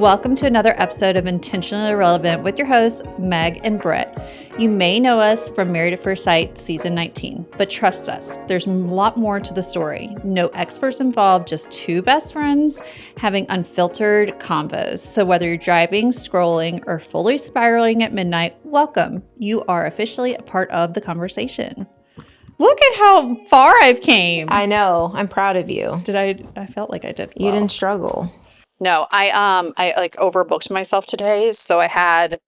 Welcome to another episode of Intentionally Irrelevant with your hosts, Meg and Britt. You may know us from Married at First Sight season 19, but trust us, there's a lot more to the story. No experts involved, just two best friends having unfiltered convos. So whether you're driving, scrolling, or fully spiraling at midnight, welcome. You are officially a part of the conversation. Look at how far I've came. I know. I'm proud of you. I felt like I did well. You didn't struggle. No, I like overbooked myself today, so I had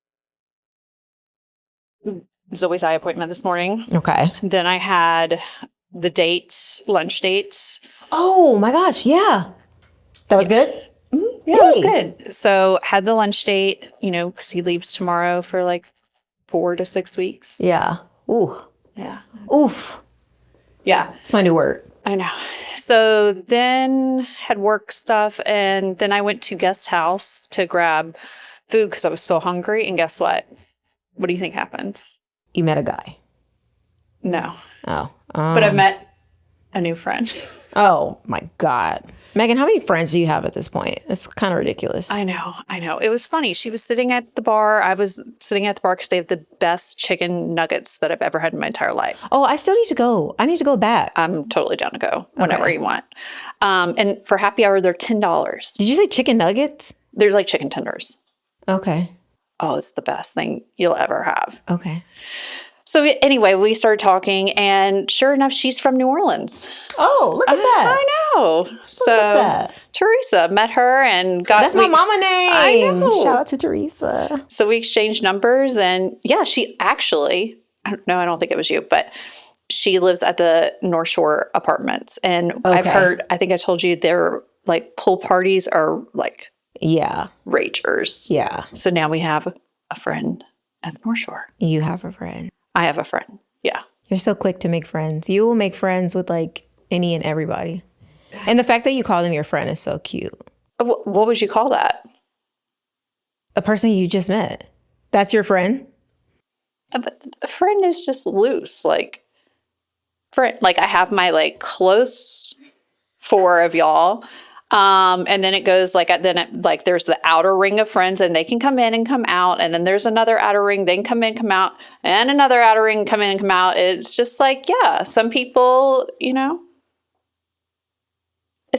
Zoe's eye appointment this morning. Okay. Then I had the lunch date. Oh my gosh, yeah. That was good? Mm-hmm. Yeah, it was good. So had the lunch date, because he leaves tomorrow for like 4 to 6 weeks. Yeah. Ooh. Yeah. Oof. Yeah. It's my new word. I know. So then had work stuff, and then I went to guest house to grab food because I was so hungry. And guess what? What do you think happened? You met a guy. No. Oh. But I met a new friend. Oh my God. Meghann, how many friends do you have at this point? It's kind of ridiculous. I know. It was funny. She was sitting at the bar. I was sitting at the bar because they have the best chicken nuggets that I've ever had in my entire life. Oh, I still need to go. I need to go back. I'm totally down to go whenever you want. And for happy hour, they're $10. Did you say chicken nuggets? They're like chicken tenders. Okay. Oh, it's the best thing you'll ever have. Okay. So anyway, we started talking, and sure enough, she's from New Orleans. Oh, look at that. I know. So Teresa, met her and got... That's my mama name. I know. Shout out to Teresa. So we exchanged numbers, and yeah, she actually... I don't think it was you, but she lives at the North Shore apartments. And I've heard, I think I told you, their like pool parties are like... Yeah. Ragers. Yeah. So now we have a friend at the North Shore. You have a friend. I have a friend. Yeah. You're so quick to make friends. You will make friends with like any and everybody. And the fact that you call them your friend is so cute. What would you call that? A person you just met. That's your friend? But a friend is just loose. Like, friend. Like, I have my like close 4 of y'all. And then it goes like, there's the outer ring of friends, and they can come in and come out. And then there's another outer ring, they can come in, come out, and another outer ring, come in and come out. It's just like, yeah, some people, it's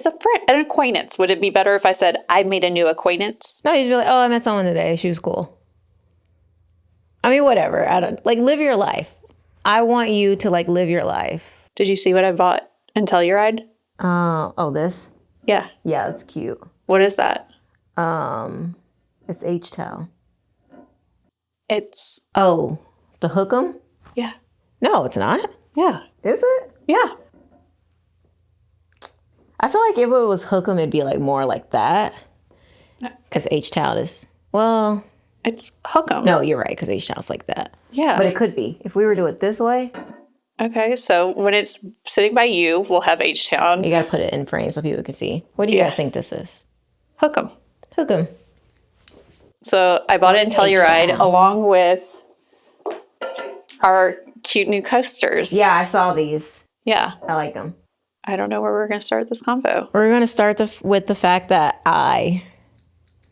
a friend, an acquaintance. Would it be better if I said I made a new acquaintance? No, you just be like, oh, I met someone today. She was cool. I mean, whatever. I don't like live your life. I want you to like live your life. Did you see what I bought in Telluride? Oh, this? Yeah. Yeah, it's cute. What is that? It's H-Towel. It's... Oh, the Hook'em? Yeah. No, it's not. Yeah. Is it? Yeah. I feel like if it was Hook'em, it'd be like more like that. Because H-Towel is, well... It's Hook'em. No, you're right, because H-Towel's like that. Yeah. But it could be. If we were to do it this way... Okay, so when it's sitting by you, we'll have H-Town. You got to put it in frame so people can see. What do you guys think this is? Hook'em. Hook'em. So I bought it in Telluride along with our cute new coasters. Yeah, I saw these. Yeah. I like them. I don't know where we're going to start this convo. We're going to start with the fact that I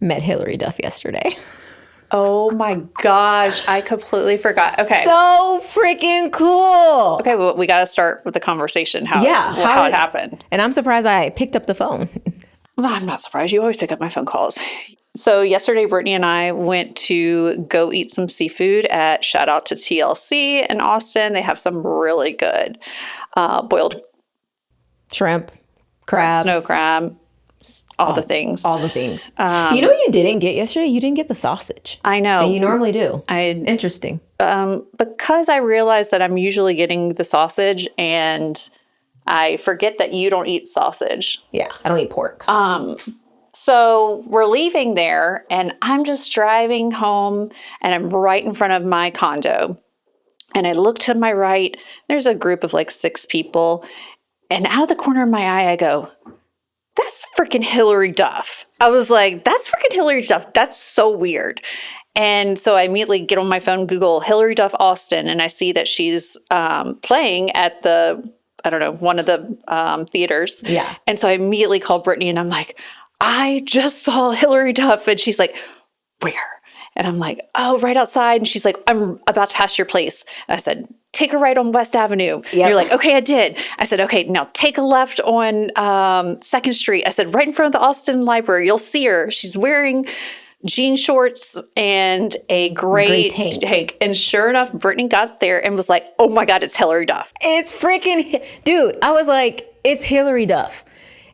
met Hilary Duff yesterday. Oh my gosh, I completely forgot. Okay. So freaking cool. Okay, well, we got to start with the conversation, how it happened. And I'm surprised I picked up the phone. Well, I'm not surprised. You always pick up my phone calls. So yesterday, Brittany and I went to go eat some seafood at, shout out to TLC in Austin. They have some really good boiled shrimp, crabs, snow crab. All the things. All the things. You know what you didn't get yesterday? You didn't get the sausage. I know. And you normally do. Interesting. Because I realized that I'm usually getting the sausage, and I forget that you don't eat sausage. Yeah, I don't eat pork. So we're leaving there, and I'm just driving home, and I'm right in front of my condo. And I look to my right. There's a group of like 6 people. And out of the corner of my eye, I go... That's freaking Hilary Duff. I was like, that's freaking Hilary Duff. That's so weird. And so I immediately get on my phone, Google Hilary Duff Austin, and I see that she's playing at the, one of the theaters. Yeah. And so I immediately called Brittany, and I'm like, I just saw Hilary Duff. And she's like, where? And I'm like, oh, right outside. And she's like, I'm about to pass your place. And I said, take a right on West Avenue. Yep. You're like, okay, I did. I said, okay, now take a left on 2nd Street. I said, right in front of the Austin Library. You'll see her. She's wearing jean shorts and a gray tank. And sure enough, Brittany got there and was like, oh my God, it's Hilary Duff. It's freaking, dude, I was like, it's Hilary Duff.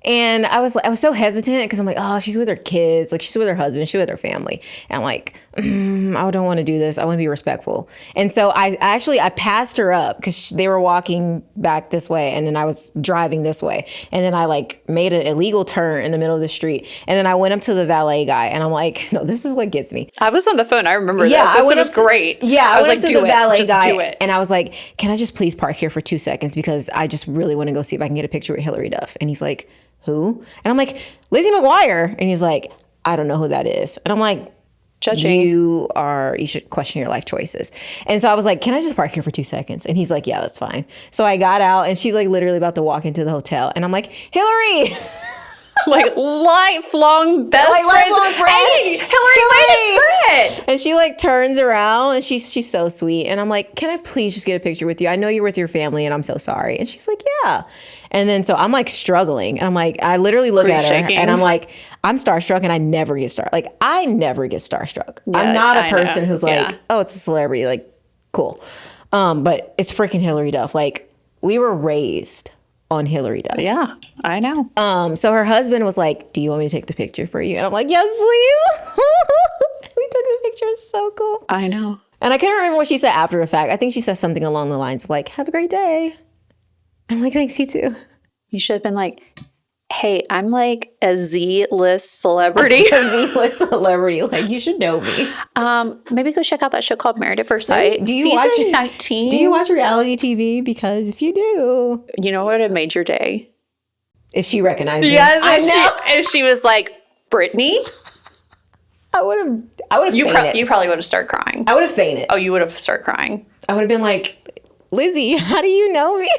And I was so hesitant because I'm like, oh, she's with her kids. Like, she's with her husband. She's with her family. And I'm like, I don't want to do this. I want to be respectful. And so I passed her up because they were walking back this way. And then I was driving this way. And then I like made an illegal turn in the middle of the street. And then I went up to the valet guy and I'm like, no, this is what gets me. I was on the phone. I remember this. This was great. Yeah, I was went like, up to do the it. valet Just guy. do it. And I was like, can I just please park here for 2 seconds? Because I just really want to go see if I can get a picture with Hilary Duff. And he's like, who? And I'm like, Lizzie McGuire. And he's like, I don't know who that is. And I'm like, judging. You should question your life choices. And so I was like, can I just park here for 2 seconds? And he's like, yeah, that's fine. So I got out and she's like literally about to walk into the hotel. And I'm like, Hilary. Like lifelong best friends. Lifelong friends. Hey, Hilary, wait, it's Britt. And she like turns around and she's so sweet. And I'm like, can I please just get a picture with you? I know you're with your family and I'm so sorry. And she's like, yeah. And then so I'm like struggling. And I'm like, I literally look at her and I'm like, I'm starstruck and I never get starstruck. Like, I never get starstruck. Yeah, I'm not a person who's like, oh, it's a celebrity. Like, cool. But it's freaking Hilary Duff. Like, we were raised on Hilary Duff. Yeah, I know. So her husband was like, do you want me to take the picture for you? And I'm like, yes, please. We took the picture. It's so cool. I know. And I can't remember what she said after the fact. I think she said something along the lines of like, have a great day. I'm like, thanks, you too. You should have been like, hey, I'm like a Z-list celebrity. A Z-list celebrity. Like, you should know me. Maybe go check out that show called Married at First Sight. Season 19. Do you watch reality TV? Because if you do. You know what would have made your day? If she recognized me. Yes, if she was like, Brittany. I would have fainted. You probably would have started crying. I would have fainted. Oh, you would have started crying. I would have been like, Lizzie, how do you know me?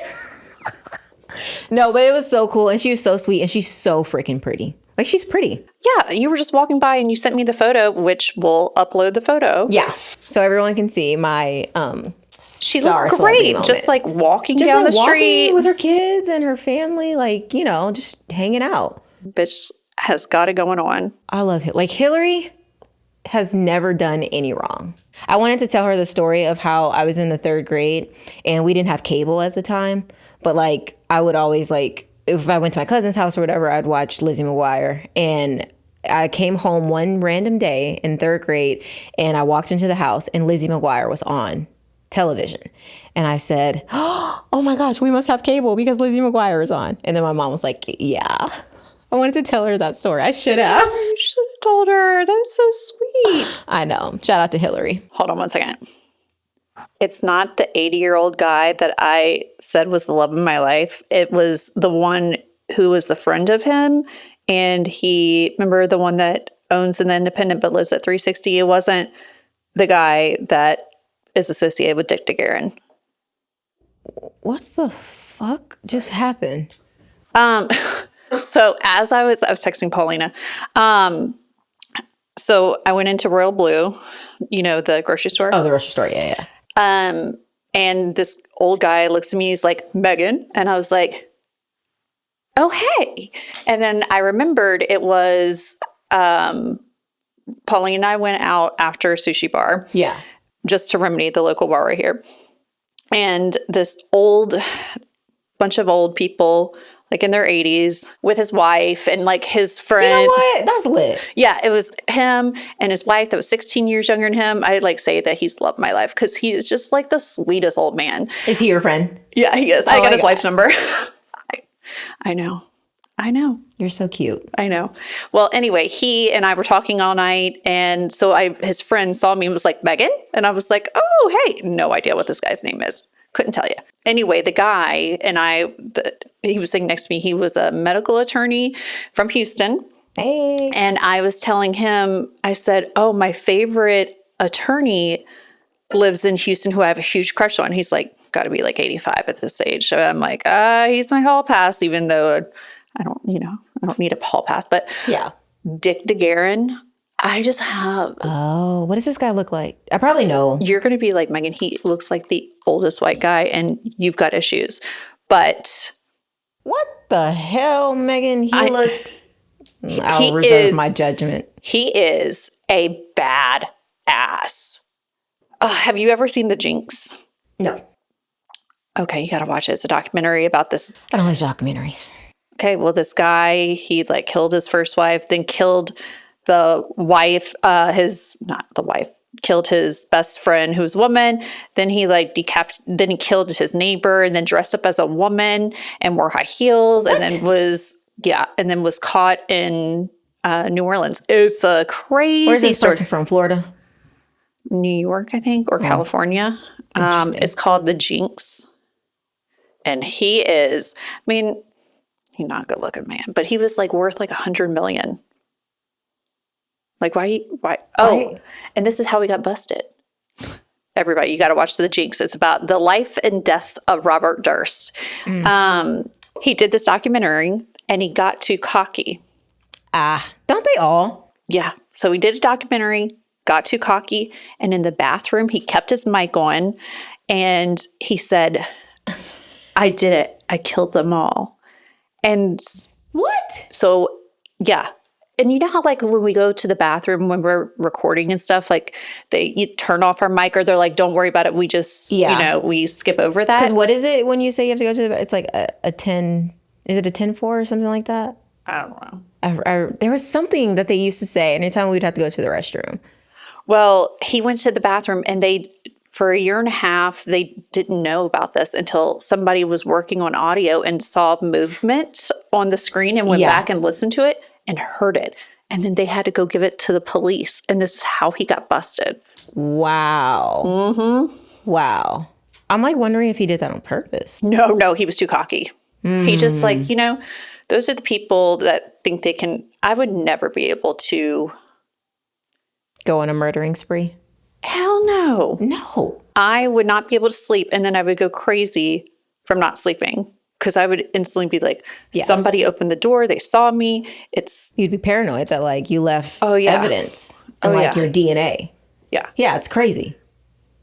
No, but it was so cool. And she was so sweet. And she's so freaking pretty. Like, she's pretty. Yeah. You were just walking by and you sent me the photo, which we'll upload the photo. Yeah. So everyone can see my she looked great. Just like walking down the street with her kids and her family. Like, you know, just hanging out. Bitch has got it going on. I love it. Like, Hilary has never done any wrong. I wanted to tell her the story of how I was in the 3rd grade and we didn't have cable at the time. But like, I would always like, if I went to my cousin's house or whatever, I'd watch Lizzie McGuire. And I came home one random day in 3rd grade and I walked into the house and Lizzie McGuire was on television. And I said, oh my gosh, we must have cable because Lizzie McGuire is on. And then my mom was like, yeah. I wanted to tell her that story. I should have. You should have told her. That was so sweet. I know. Shout out to Hilary. Hold on one second. It's not the 80-year-old guy that I said was the love of my life. It was the one who was the friend of him. And remember the one that owns an independent but lives at 360? It wasn't the guy that is associated with Dick DeGuerin. What the fuck just happened? So as I was texting Paulina. So I went into Royal Blue, you know, the grocery store. Oh, the grocery store. Yeah. And this old guy looks at me, he's like, Meghann. And I was like, oh, hey. And then I remembered it was, Pauline and I went out after a sushi bar. Yeah. Just to remedy the local bar right here. And this bunch of old people, like in their 80s, with his wife and like his friend. You know what? That's lit. Yeah, it was him and his wife that was 16 years younger than him. I like say that he's loved my life because he is just like the sweetest old man. Is he your friend? Yeah, he is. I got his wife's number. I know. You're so cute. I know. Well, anyway, he and I were talking all night. And so his friend saw me and was like, Meghann? And I was like, oh, hey, no idea what this guy's name is. Couldn't tell you. Anyway, the guy and he was sitting next to me. He was a medical attorney from Houston. Hey. And I was telling him, I said, oh, my favorite attorney lives in Houston who I have a huge crush on. He's like, got to be like 85 at this age. So I'm like, he's my hall pass, even though I don't, I don't need a hall pass, but Yeah. Dick DeGuerin, I just have, Oh, what does this guy look like? I probably know. you're going to be like, Meghan, he looks like the oldest white guy and you've got issues. But What the hell, Meghan? He looks. I'll he reserve is, my judgment. he is a bad ass. Have you ever seen The Jinx? No, Okay, you got to watch it. It's a documentary about this. I don't like documentaries. Okay, well, this guy, he like killed his first wife, then killed the wife, not the wife, killed his best friend who was a woman. Then he like then he killed his neighbor and then dressed up as a woman and wore high heels and then was caught in New Orleans. It's a crazy Where's this story. person from? Florida? New York, I think, or California. It's called The Jinx. And he is, I mean, he's not a good looking man, but he was like worth like 100 million. Like why? Oh, Right. and this is how he got busted. Everybody, you got to watch The Jinx. It's about the life and death of Robert Durst. He did this documentary and he got too cocky. Don't they all? Yeah. So he did a documentary, got too cocky, and in the bathroom, he kept his mic on and he said, I did it. I killed them all. And What? so, yeah. And you know how like when we go to the bathroom when we're recording and stuff, like you turn off our mic or they're like, don't worry about it. We just, we skip over that. Because what is it when you say you have to go to the? It's like a 10. Is it a 10-4 or something like that? I don't know. There was something that they used to say anytime we'd have to go to the restroom. Well, he went to the bathroom and for a year and a half, they didn't know about this until somebody was working on audio and saw movement on the screen and went back and listened to it and heard it. And then they had to go give it to the police. And this is how he got busted. Wow. Mm-hmm. Wow. I'm like wondering if he did that on purpose. No, he was too cocky. He just like, those are the people that think they can. I would never be able to go on a murdering spree. Hell no. No. I would not be able to sleep. And then I would go crazy from not sleeping because I would instantly be like, somebody opened the door. They saw me. You'd be paranoid that like you left evidence and your DNA. Yeah. Yeah, it's crazy.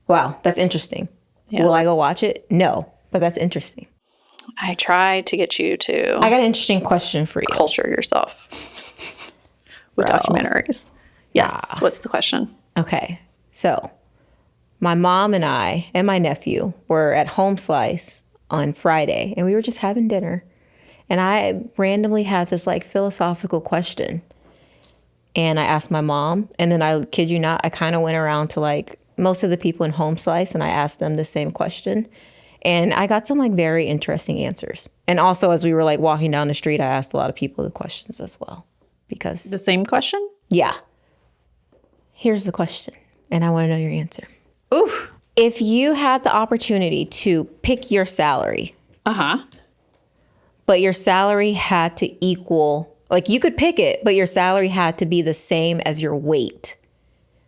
Wow, that's interesting. Yeah. Will I go watch it? No, but that's interesting. I try to get you to. I got an interesting question for you. Culture yourself with documentaries. Yes. What's the question? Okay. So my mom and I and my nephew were at Home Slice on Friday and we were just having dinner. And I randomly had this like philosophical question. And I asked my mom, and then I kid you not, I kind of went around to like most of the people in Home Slice and I asked them the same question. And I got some like very interesting answers. And also as we were like walking down the street, I asked a lot of people the questions as well. Because the same question? Yeah. Here's the question. And I want to know your answer. Oof. If you had the opportunity to pick your salary, but your salary had to equal, like you could pick it, but your salary had to be the same as your weight,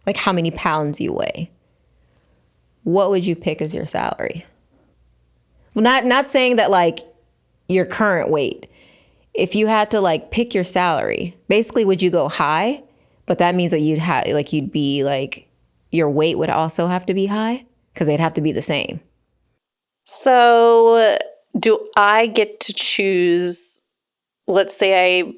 like how many pounds you weigh, what would you pick as your salary? Well, not saying that like your current weight. If you had to like pick your salary, basically would you go high? But that means that you'd be like, your weight would also have to be high because they'd have to be the same. So do I get to choose, let's say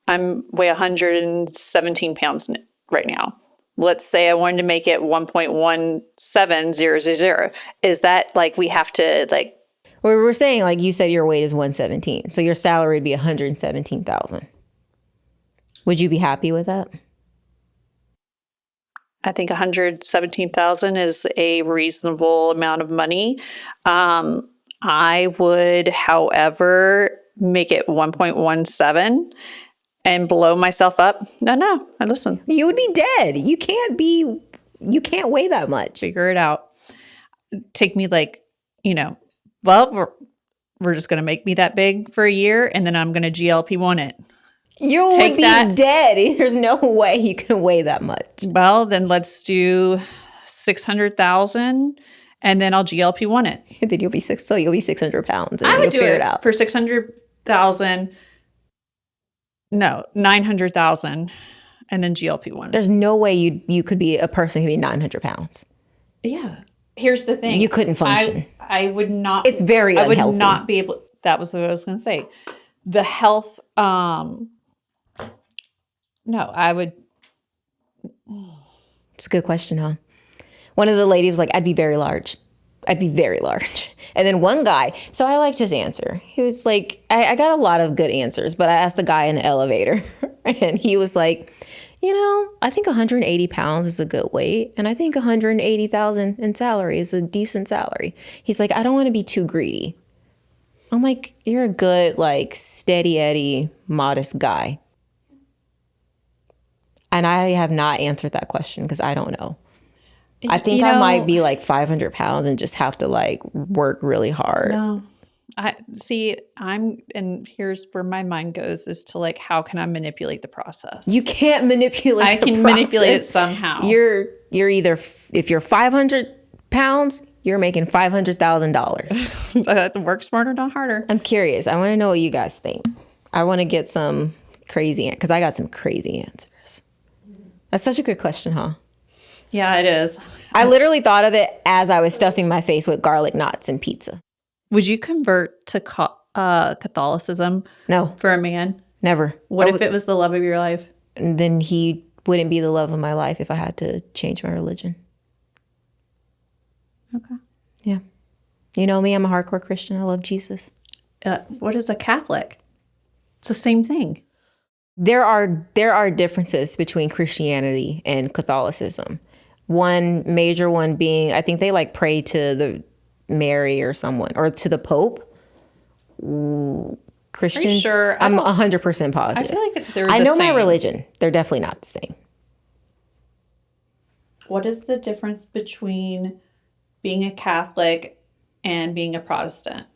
I'm weigh 117 pounds right now. Let's say I wanted to make it 1.17000. Is that like we have to like? Well, we're saying like you said your weight is 117. So your salary would be 117,000. Would you be happy with that? I think 117,000 is a reasonable amount of money. I would, however, make it 1.17 and blow myself up. No, listen. You would be dead. You can't weigh that much. Figure it out. Take me like, well, we're just going to make me that big for a year and then I'm going to GLP-1 it. You would be dead. There's no way you can weigh that much. Well, then let's do 600,000 and then I'll GLP-1 it. Then you'll be 600 pounds and I you'll would do figure it it out. for 600,000. No, 900,000, and then GLP-1. There's no way you could be a person who could be 900 pounds. Yeah. Here's the thing. You couldn't function. I would not. It's very I unhealthy. would not be able. That was what I was going to say. The health. No, I would. It's a good question, huh? One of the ladies was like, I'd be very large. I'd be very large. And then one guy, so I liked his answer. He was like, I got a lot of good answers, but I asked a guy in the elevator and he was like, I think 180 pounds is a good weight. And I think 180,000 in salary is a decent salary. He's like, I don't want to be too greedy. I'm like, you're a good, like, steady Eddie, modest guy. And I have not answered that question because I don't know. I think I might be like 500 pounds and just have to like work really hard. No, and here's where my mind goes is to like, how can I manipulate the process? You can't manipulate I can manipulate it somehow. You're either, if you're 500 pounds, you're making $500,000. Work smarter, not harder. I'm curious. I want to know what you guys think. I want to get some crazy, because I got some crazy answers. That's such a good question, huh? Yeah, it is. I literally thought of it as I was stuffing my face with garlic knots and pizza. Would you convert to Catholicism? No. For a man? Never. What if it was the love of your life? And then he wouldn't be the love of my life if I had to change my religion. Okay. Yeah. You know me, I'm a hardcore Christian. I love Jesus. What is a Catholic? It's the same thing. There are differences between Christianity and Catholicism. One major one being, I think they like pray to the Mary or someone, or to the Pope. Christians, Are you sure? I'm 100% positive. I feel like they're I the know same. my religion. They're definitely not the same. What is the difference between being a Catholic and being a Protestant?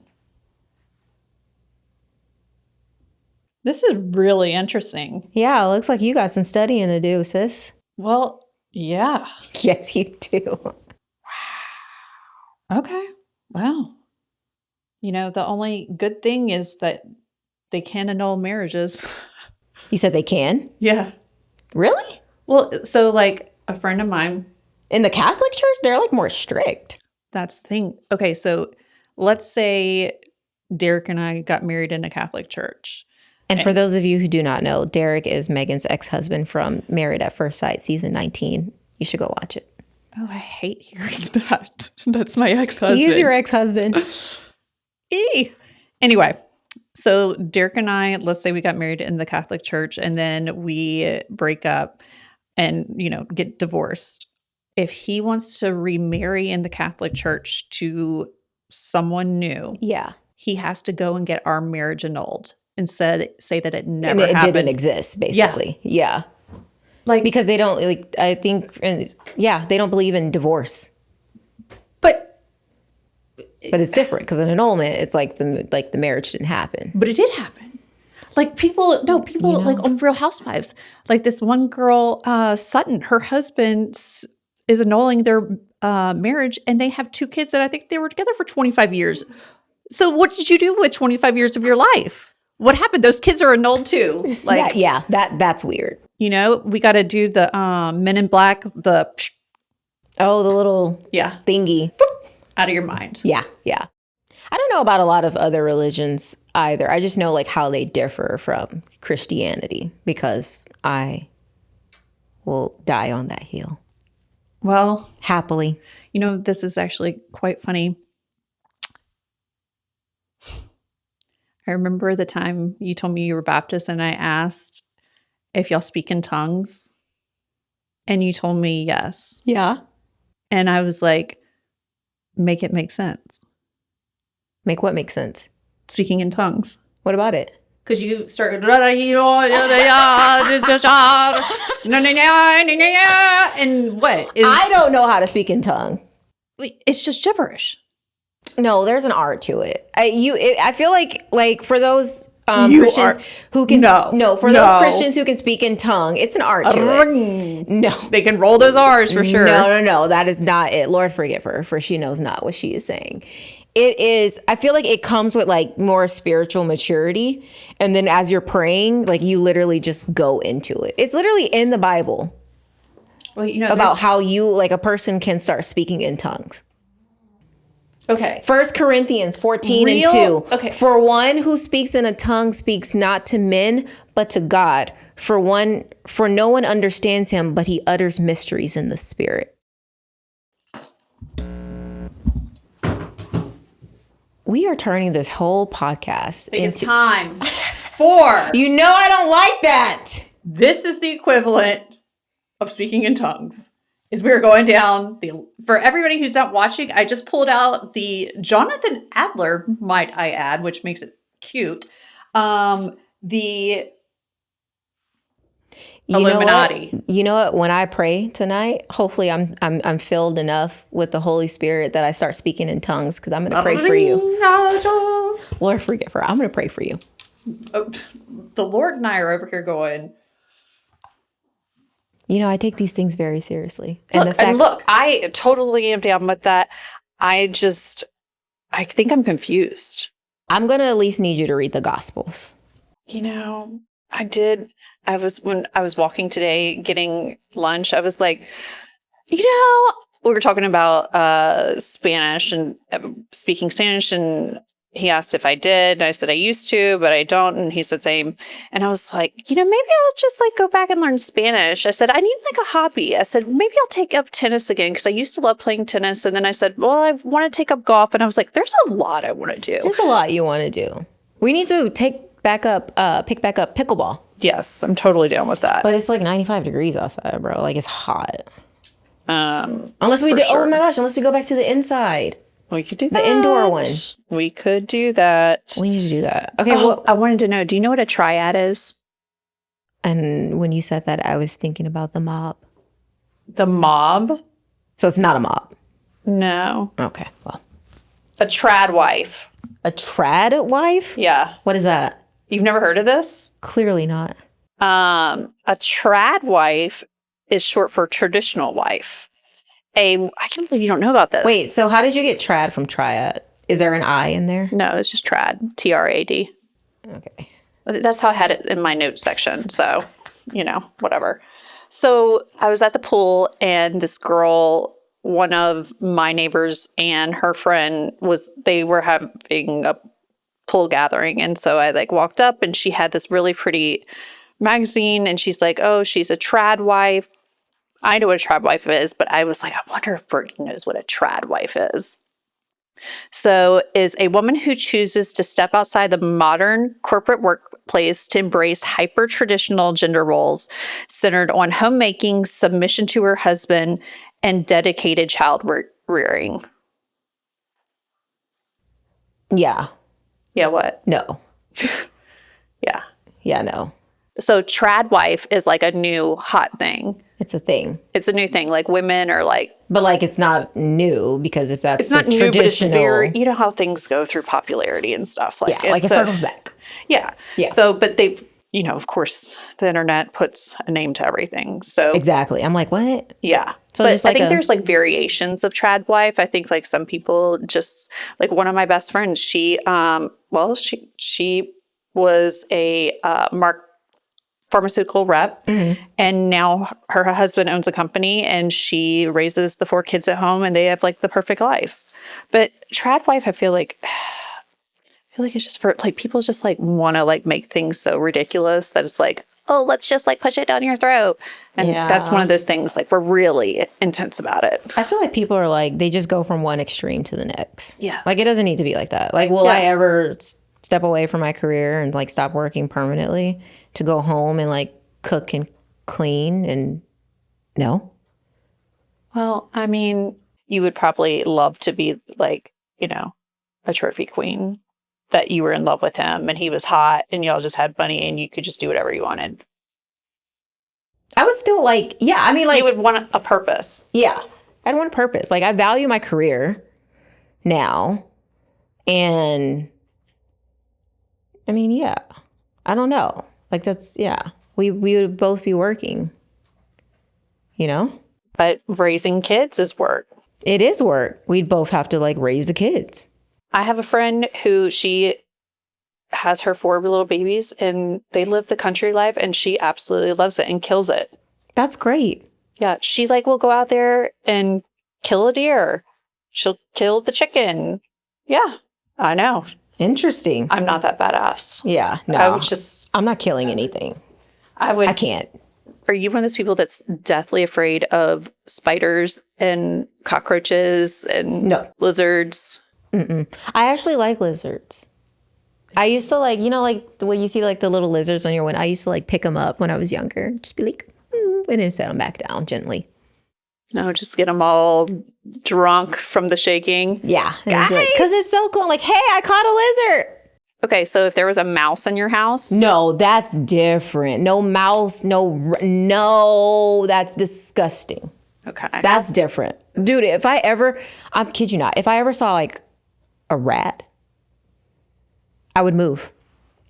This is really interesting. Yeah, it looks like you got some studying to do, sis. Well, yeah. Yes, you do. Okay. Well, the only good thing is that they can annul marriages. You said they can? Yeah. Really? Well, so like a friend of mine. In the Catholic Church, they're like more strict. That's the thing. Okay, so let's say Derek and I got married in a Catholic church. And for those of you who do not know, Derek is Megan's ex-husband from Married at First Sight, season 19. You should go watch it. Oh, I hate hearing that. That's my ex-husband. He is your ex-husband. Anyway, so Derek and I, let's say we got married in the Catholic Church and then we break up and, get divorced. If he wants to remarry in the Catholic Church to someone new, yeah, he has to go and get our marriage annulled and say that it never and it happened. didn't exist, basically. Yeah. Like, because they don't, like, I think, they don't believe in divorce. But it's different because an annulment, it's like the marriage didn't happen. But it did happen. Like people like on Real Housewives, like this one girl, Sutton, her husband is annulling their marriage and they have 2 kids and I think they were together for 25 years. So what did you do with 25 years of your life? What happened? Those kids are annulled too. Like, that's weird. We got to do the Men in Black, the little thingy out of your mind. Yeah. I don't know about a lot of other religions either. I just know like how they differ from Christianity because I will die on that hill. Well, happily. This is actually quite funny. I remember the time you told me you were Baptist and I asked if y'all speak in tongues and you told me yes. Yeah. And I was like, make it make sense. Make what make sense? Speaking in tongues. What about it? Because you started and what is? I don't know how to speak in tongue. It's just gibberish. No, there's an art to it. I feel like for those Christians who can for No. those Christians who can speak in tongue, it's an art to it. No, They can roll those R's for sure. no, that is not it. Lord forgive her, for she knows not what she is saying. It is, I feel like it comes with like more spiritual maturity, and then as you're praying, like you literally just go into it. It's literally in the Bible. Well, About how you, like a person can start speaking in tongues. Okay. 1 Corinthians 14 and 2. Okay. For one who speaks in a tongue speaks not to men, but to God. For no one understands him, but he utters mysteries in the spirit. We are turning this whole podcast It's time for... You know I don't like that. This is the equivalent of speaking in tongues. Is we're going down for everybody who's not watching, I just pulled out the Jonathan Adler, might I add, which makes it cute. The Illuminati. You know what? When I pray tonight, hopefully I'm filled enough with the Holy Spirit that I start speaking in tongues, because I'm going to pray for you. Lord forgive her. I'm going to pray for you. The Lord and I are over here going... You know, I take these things very seriously. Look, I totally am down with that. I think I'm confused. I'm going to at least need you to read the Gospels. You know, when I was walking today getting lunch, I was like, we were talking about Spanish and speaking Spanish, and he asked if I did. And I said I used to, but I don't. And he said same. And I was like, maybe I'll just like go back and learn Spanish. I said, I need like a hobby. I said, maybe I'll take up tennis again, because I used to love playing tennis. And then I said, well, I want to take up golf. And I was like, there's a lot I want to do. There's a lot you want to do. We need to pick back up pickleball. Yes, I'm totally down with that. But it's like 95 degrees outside, bro. Like, it's hot. Unless we sure. Oh my gosh, unless we go back to the inside. We could do that. The indoor one. We could do that. We need to do that. Okay. I wanted to know, do you know what a triad is? And when you said that, I was thinking about the mob. The mob? So it's not a mob. No. Okay. Well, a trad wife. A trad wife? Yeah. What is that? You've never heard of this? Clearly not. A trad wife is short for traditional wife. I can't believe you don't know about this. Wait, so how did you get trad from triad? Is there an I in there? No, it's just trad. TRAD. Okay. That's how I had it in my notes section. So, whatever. So I was at the pool, and this girl, one of my neighbors and her friend, they were having a pool gathering. And so I walked up, and she had this really pretty magazine, and she's like, oh, she's a trad wife. I know what a trad wife is, but I was like, I wonder if Brittany knows what a trad wife is. So is a woman who chooses to step outside the modern corporate workplace to embrace hyper-traditional gender roles centered on homemaking, submission to her husband, and dedicated child rearing. Yeah. Yeah, what? No. Yeah. Yeah, no. So trad wife is like a new hot thing. It's a thing. It's a new thing. Like women are like... But it's not new, because if that's it's not new, but it's very... You know how things go through popularity and stuff. It circles back. Yeah. Yeah. So, but they've... of course, the internet puts a name to everything. So exactly. I'm like, what? Yeah. So but I think there's variations of trad wife. I think some people just... one of my best friends, she was a pharmaceutical rep, and now her husband owns a company, and she raises the 4 kids at home, and they have the perfect life. But trad wife, I feel like it's just for people just want to make things so ridiculous that it's oh, let's just push it down your throat. And that's one of those things we're really intense about it. I feel like people are they just go from one extreme to the next. Yeah. It doesn't need to be like that. Will I ever step away from my career and stop working permanently to go home and cook and clean? And no. Well, I mean, you would probably love to be a trophy queen, that you were in love with him and he was hot and y'all just had money and you could just do whatever you wanted. I would still you would want a purpose. Yeah. I'd want a purpose. I value my career now, and I mean, yeah. I don't know. Like that's We would both be working. You know? But raising kids is work. It is work. We'd both have to like raise the kids. I have a friend who she has her 4 little babies and they live the country life and she absolutely loves it and kills it. That's great. Yeah, she like will go out there and kill a deer. She'll kill the chicken. Yeah, I know. Interesting. I'm not that badass. Yeah, no. I'm not killing anything. I can't. Are you one of those people that's deathly afraid of spiders and cockroaches and lizards? I actually like lizards. I used to like, like the way you see like the little lizards on your window. I used to like pick them up when I was younger. Just be like, and then set them back down gently. No, just get them all drunk from the shaking. Yeah. Because it's so cool. I'm like, hey, I caught a lizard. Okay, so if there was a mouse in your house? No, that's different. No mouse, no, that's disgusting. Okay. That's different. Dude, I'm kid you not, if I ever saw like a rat, I would move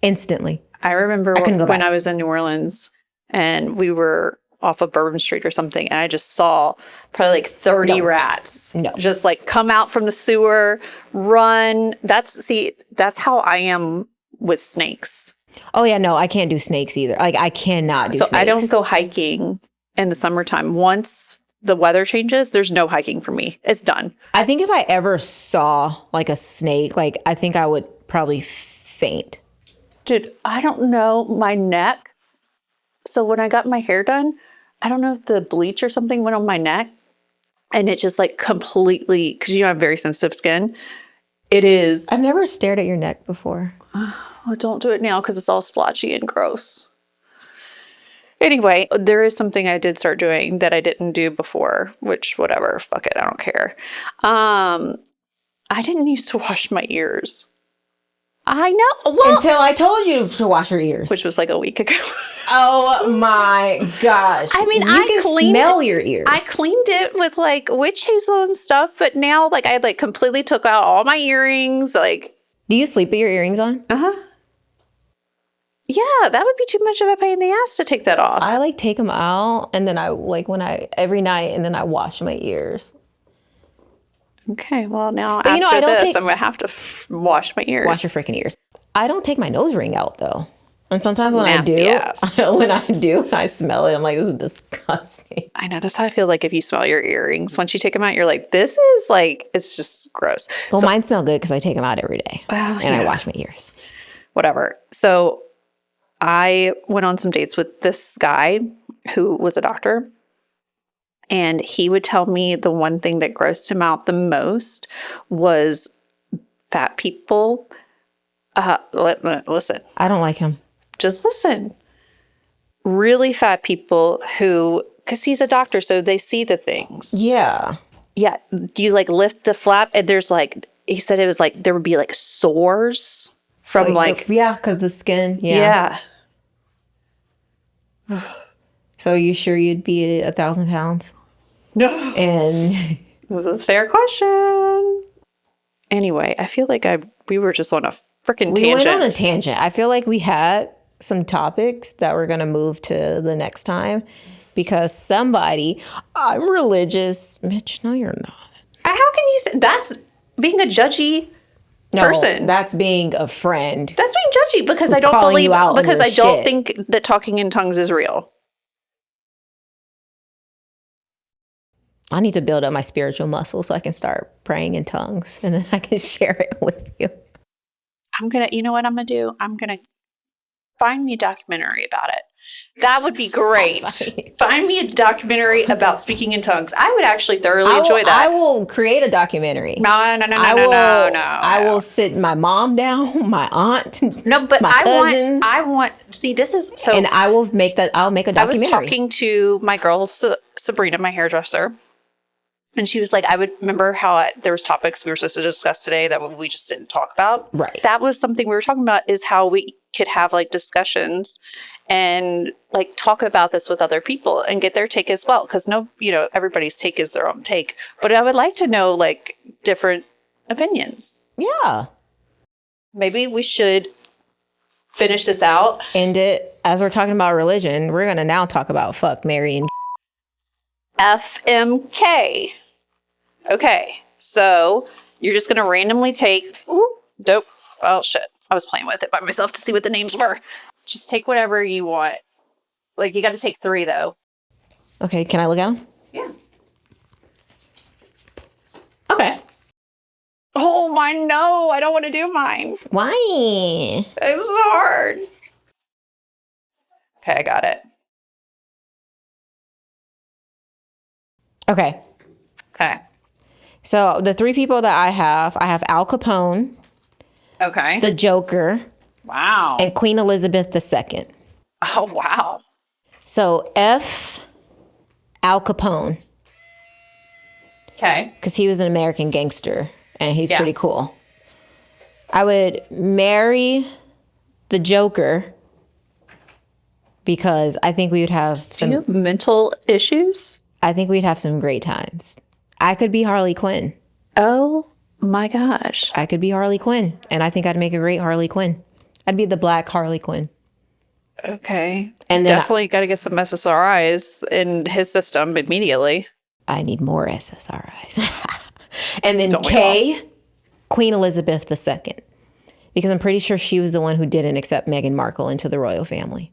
instantly. I remember when I was in New Orleans and we were off of Bourbon Street or something, and I just saw probably like 30 rats. No. Just like come out from the sewer, run. That's how I am with snakes. Oh yeah, no, I can't do snakes either. Like I cannot do snakes. So I don't go hiking in the summertime. Once the weather changes, there's no hiking for me. It's done. I think if I ever saw like a snake, like I think I would probably faint. Dude, I don't know my neck. So when I got my hair done, I don't know if the bleach or something went on my neck and it just like completely, because I have very sensitive skin. It is. I've never stared at your neck before. Well, don't do it now because it's all splotchy and gross. Anyway, there is something I did start doing that I didn't do before, which whatever, fuck it, I don't care. I didn't used to wash my ears. I know. Well, until I told you to wash your ears. Which was like a week ago. Oh my gosh. I mean, I can smell your ears. I cleaned it with like witch hazel and stuff, but now like I like completely took out all my earrings. Like, do you sleep with your earrings on? Uh-huh. Yeah, that would be too much of a pain in the ass to take that off. I like take them out and then I like every night and then I wash my ears. Okay, well now after this, I'm going to have to wash my ears. Wash your freaking ears. I don't take my nose ring out though. And sometimes when Nasty ass. I smell it. I'm like, this is disgusting. I know. That's how I feel like if you smell your earrings. Once you take them out, you're like, this is like, it's just gross. Well, mine smell good because I take them out every day. And I wash my ears. Whatever. So I went on some dates with this guy who was a doctor. And he would tell me the one thing that grossed him out the most was fat people. Listen. I don't like him. Just listen. Really fat people who, because he's a doctor, so they see the things. Yeah. Yeah. You like lift the flap and there's like, he said it was like, there would be like sores from yeah, because the skin. Yeah. So you sure you'd be 1,000 pounds? No. And this is a fair question. Anyway, I feel like we were just on a freaking tangent. We went on a tangent. I feel like we had some topics that we're going to move to the next time because I'm religious. Mitch, no, you're not. How can you say that's being a judgy person? That's being a friend. That's being judgy because I don't believe, because I don't think that talking in tongues is real. I need to build up my spiritual muscle so I can start praying in tongues and then I can share it with you. You know what I'm going to do? I'm going to find me a documentary about it. That would be great. Find me a documentary about speaking in tongues. I would actually thoroughly enjoy that. I will create a documentary. No. I will sit my mom down, my aunt. No, but my cousins. See, this is so. And I'll make a documentary. I was talking to my girl, Sabrina, my hairdresser. And she was like, I would remember how there was topics we were supposed to discuss today that we just didn't talk about. Right. That was something we were talking about, is how we could have like discussions and like talk about this with other people and get their take as well. Because everybody's take is their own take. But I would like to know like different opinions. Yeah. Maybe we should finish this out. End it. As we're talking about religion, we're going to now talk about fuck, marry, and FMK. Okay, so you're just going to randomly take... Ooh, dope. Oh, shit. I was playing with it by myself to see what the names were. Just take whatever you want. Like, you got to take 3, though. Okay, can I look at them? Yeah. Okay. Oh, mine, no. I don't want to do mine. Why? It's so hard. Okay, I got it. Okay. Okay. So the 3 people that I have Al Capone, Okay. the Joker, Wow. and Queen Elizabeth II. Oh, wow. So F, Al Capone, Okay. because he was an American gangster and he's Yeah. pretty cool. I would marry the Joker because I think we would have Do you have mental issues? I think we'd have some great times. I could be Harley Quinn. Oh, my gosh. I could be Harley Quinn, and I think I'd make a great Harley Quinn. I'd be the black Harley Quinn. Okay. And then definitely got to get some SSRIs in his system immediately. I need more SSRIs. And then Don't we K, Queen Elizabeth II. Because I'm pretty sure she was the one who didn't accept Meghan Markle into the royal family.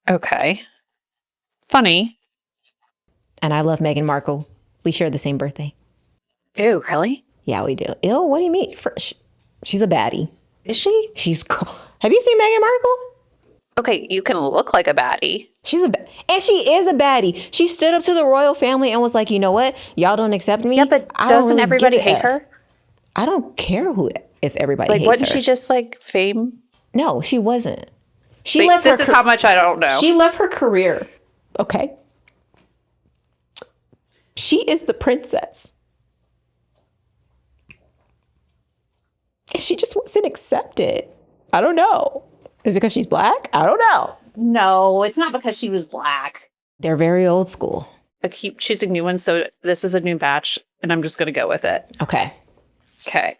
Okay. Funny. And I love Meghan Markle. We share the same birthday. Ew, really? Yeah, we do. Ew, what do you mean? She's a baddie. Is she? She's cool. Have you seen Meghan Markle? Okay, you can look like a baddie. And she is a baddie. She stood up to the royal family and was like, you know what? Y'all don't accept me. Yeah, but I don't doesn't really everybody give a hate F. her? I don't care if everybody Like, hates wasn't her. she just like fame? No, she wasn't. She See, left this her is how much I don't know. She left her career. Okay. She is the princess. She just wasn't accepted. I don't know. Is it because she's black? I don't know. No, it's not because she was black. They're very old school. I keep choosing new ones, so this is a new batch, and I'm just going to go with it. Okay. Okay.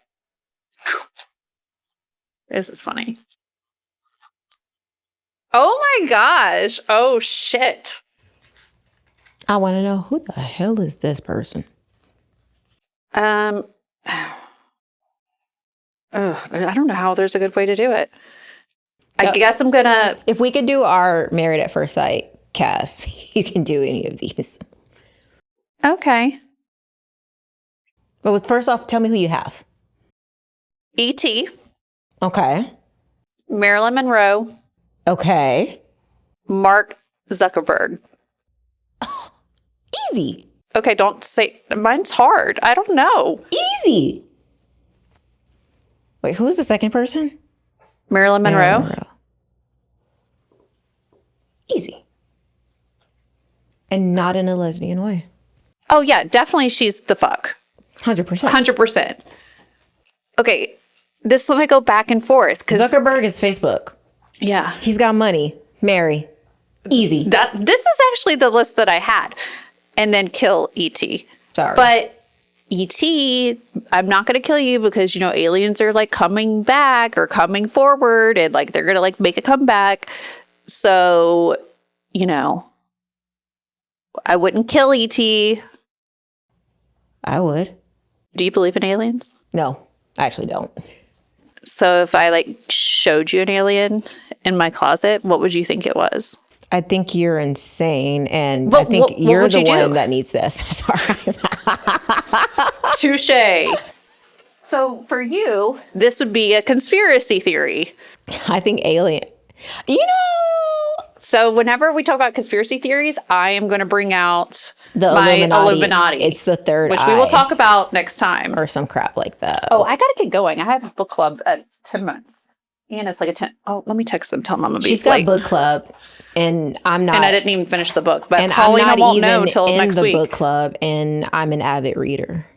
This is funny. Oh my gosh. Oh shit. I want to know, who the hell is this person? Ugh, I don't know how there's a good way to do it. I guess I'm gonna... If we could do our Married at First Sight cast, you can do any of these. Okay. But first off, tell me who you have. E.T., Okay. Marilyn Monroe, Okay. Mark Zuckerberg. Easy. Okay, don't say... Mine's hard. I don't know. Easy. Wait, who is the second person? Marilyn Monroe? Easy. And not in a lesbian way. Oh, yeah, definitely she's the fuck. 100%. 100%. Okay, this one I go back and forth. Because Zuckerberg is Facebook. yeah. He's got money. Marry. Easy. This is actually the list that I had. And then kill E.T. Sorry. But E.T., I'm not going to kill you because, you know, aliens are like coming back or coming forward and like they're going to like make a comeback. So, you know, I wouldn't kill E.T. I would. Do you believe in aliens? No, I actually don't. So if I like showed you an alien in my closet, what would you think it was? I think you're insane, and But I think what you're would the you do? one that needs this. Sorry. Touche. So for you, this would be a conspiracy theory. I think alien. You know, So whenever we talk about conspiracy theories, I am going to bring out the my Illuminati. Illuminati. It's the third which eye, we will talk about next time. or some crap like that. Oh, I got to get going. I have a book club at 10 months. And it's like a 10. Oh, let me text them. Tell them I'm going to be She's got late. book club, and I'm not. And I didn't even finish the book. But and I'm Paulina not won't even know until in next the week. book club, and I'm an avid reader.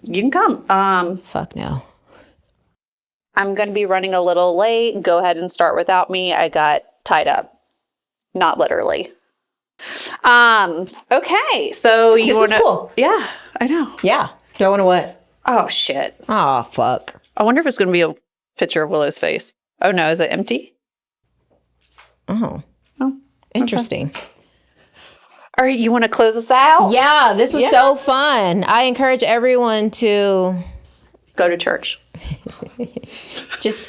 You can come. Fuck no. I'm going to be running a little late. Go ahead and start without me. I got tied up. Not literally. Okay. So you This want was cool. Yeah, I know. Yeah. Do I want to what? Oh, shit. Oh, fuck. I wonder if it's going to be a picture of Willow's face. Oh, no. Is it empty? Oh, Oh. interesting. All right. You want to close us out? Yeah, this was so fun. I encourage everyone to Go to church. just,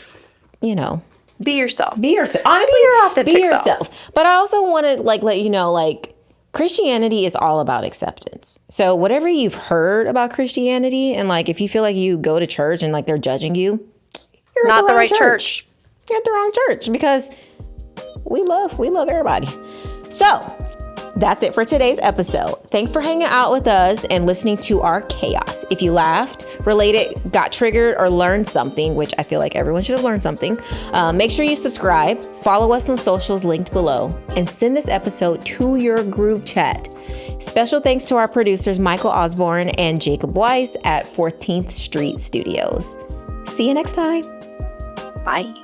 you know, Be yourself. be yourself. Honestly, Be your authentic be yourself. self. But I also want to let you know, Christianity is all about acceptance. So whatever you've heard about Christianity, and if you feel like you go to church and they're judging you, you're Not at the the wrong right church. You're at the wrong church, because we love everybody. So that's it for today's episode. Thanks for hanging out with us and listening to our chaos. If you laughed, related, got triggered, or learned something, which I feel like everyone should have learned something, make sure you subscribe, follow us on socials linked below, and send this episode to your group chat. Special thanks to our producers, Michael Osborne and Jacob Weiss at 14th Street Studios. See you next time. Bye.